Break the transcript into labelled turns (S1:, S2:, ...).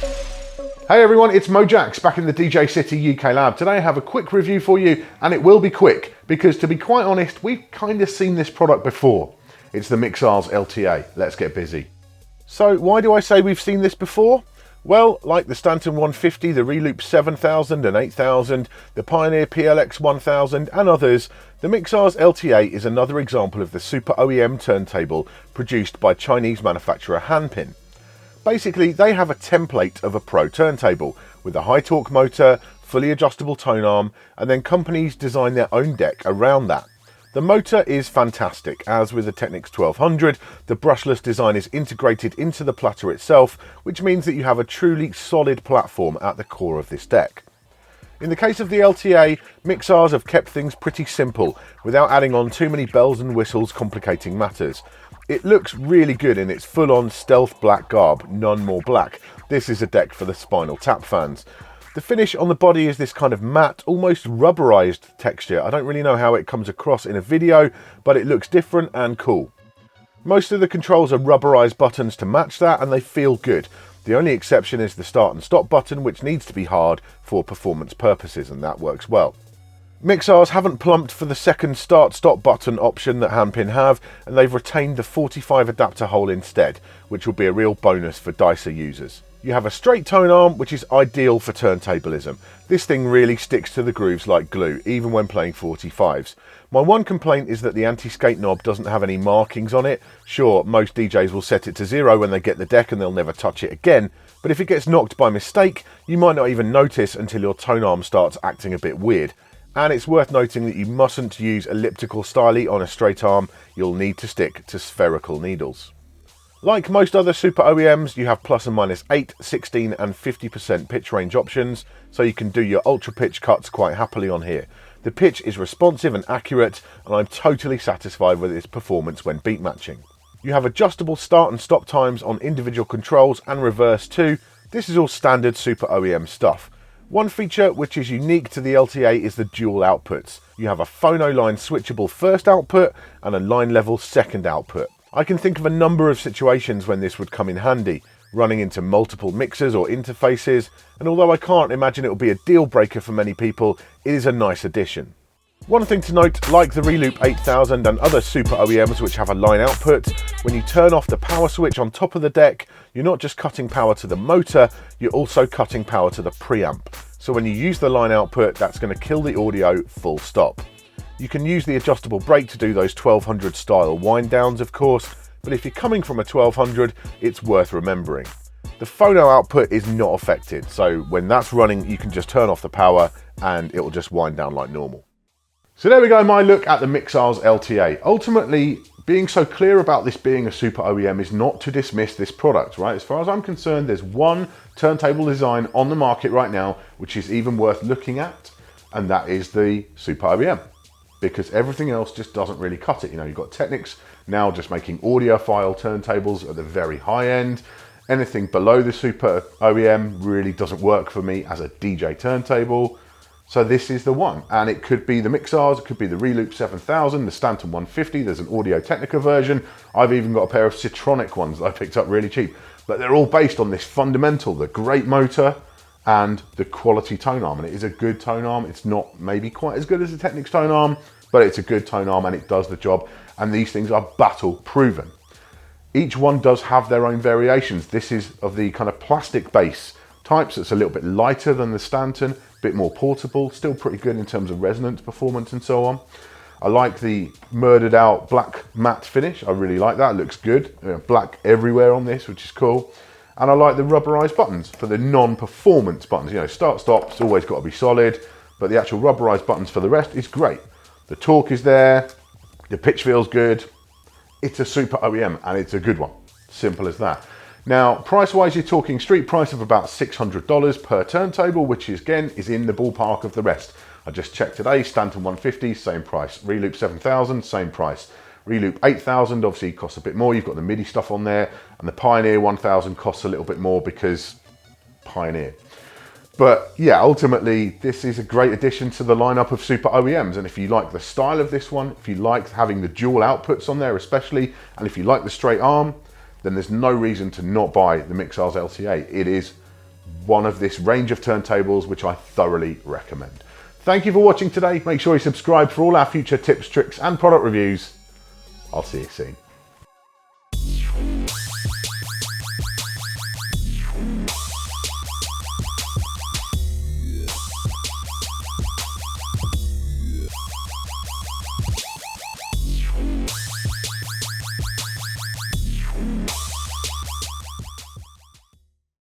S1: Hey everyone, it's Mojaxx back in the DJ City UK lab. Today I have a quick review for you, and it will be quick because, to be quite honest, we've kind of seen this product before. It's the Mixars LTA. Let's get busy. So why do I say we've seen this before? Well, like the Stanton 150, the Reloop 7000 and 8000, the Pioneer PLX 1000 and others, the Mixars LTA is another example of the super OEM turntable produced by Chinese manufacturer Hanpin. Basically, they have a template of a pro turntable with a high torque motor, fully adjustable tone arm, and then companies design their own deck around that. The motor is fantastic. As with the Technics 1200, the brushless design is integrated into the platter itself, which means that you have a truly solid platform at the core of this deck. In the case of the LTA, Mixars have kept things pretty simple, without adding on too many bells and whistles complicating matters. It looks really good in its full-on stealth black garb, none more black. This is a deck for the Spinal Tap fans. The finish on the body is this kind of matte, almost rubberized texture. I don't really know how it comes across in a video, but it looks different and cool. Most of the controls are rubberized buttons to match that, and they feel good. The only exception is the start and stop button, which needs to be hard for performance purposes, and that works well. Mixars haven't plumped for the second start-stop button option that Hanpin have, and they've retained the 45 adapter hole instead, which will be a real bonus for dicer users. You have a straight tone arm, which is ideal for turntablism. This thing really sticks to the grooves like glue, even when playing 45s. My one complaint is that the anti-skate knob doesn't have any markings on it. Sure, most DJs will set it to 0 when they get the deck and they'll never touch it again, but if it gets knocked by mistake, you might not even notice until your tone arm starts acting a bit weird. And it's worth noting that you mustn't use elliptical styly on a straight arm. You'll need to stick to spherical needles. Like most other super OEMs, you have plus and minus 8, 16 and 50% pitch range options, so you can do your ultra pitch cuts quite happily on here. The pitch is responsive and accurate, and I'm totally satisfied with its performance when beat matching. You have adjustable start and stop times on individual controls and reverse too. This is all standard super OEM stuff. One feature which is unique to the LTA is the dual outputs. You have a phono line switchable first output and a line level second output. I can think of a number of situations when this would come in handy, running into multiple mixers or interfaces, and although I can't imagine it will be a deal breaker for many people, it is a nice addition. One thing to note, like the Reloop 8000 and other super OEMs which have a line output, when you turn off the power switch on top of the deck, you're not just cutting power to the motor, you're also cutting power to the preamp. So when you use the line output, that's going to kill the audio full stop. You can use the adjustable brake to do those 1200 style wind downs, of course, but if you're coming from a 1200, it's worth remembering. The phono output is not affected, so when that's running, you can just turn off the power and it will just wind down like normal. So there we go, my look at the Mixars LTA. Ultimately, being so clear about this being a super OEM is not to dismiss this product, right? As far as I'm concerned, there's one turntable design on the market right now which is even worth looking at, and that is the super OEM, because everything else just doesn't really cut it. You know, you've got Technics now just making audiophile turntables at the very high end. Anything below the super OEM really doesn't work for me as a DJ turntable. So this is the one, and it could be the Mixars, it could be the Reloop 7000, the Stanton 150, there's an Audio-Technica version. I've even got a pair of Citronic ones that I picked up really cheap. But they're all based on this fundamental, the great motor and the quality tone arm. And it is a good tone arm. It's not maybe quite as good as the Technics tone arm, but it's a good tone arm and it does the job. And these things are battle proven. Each one does have their own variations. This is of the kind of plastic base types. It's a little bit lighter than the Stanton, a bit more portable, still pretty good in terms of resonance performance and so on. I like the murdered out black matte finish. I really like that, it looks good. Black everywhere on this, which is cool. And I like the rubberized buttons for the non-performance buttons. You know, start, stop, it's always got to be solid, but the actual rubberized buttons for the rest is great. The torque is there, the pitch feels good. It's a super OEM and it's a good one. Simple as that. Now, price-wise, you're talking street price of about $600 per turntable, which is, again, is in the ballpark of the rest. I just checked today, Stanton 150, same price. Reloop 7000, same price. Reloop 8000 obviously costs a bit more. You've got the MIDI stuff on there, and the Pioneer 1000 costs a little bit more because Pioneer. But yeah, ultimately, this is a great addition to the lineup of super OEMs. And if you like the style of this one, if you like having the dual outputs on there especially, and if you like the straight arm, then there's no reason to not buy the Mixars LTA. It is one of this range of turntables, which I thoroughly recommend. Thank you for watching today. Make sure you subscribe for all our future tips, tricks and product reviews. I'll see you soon.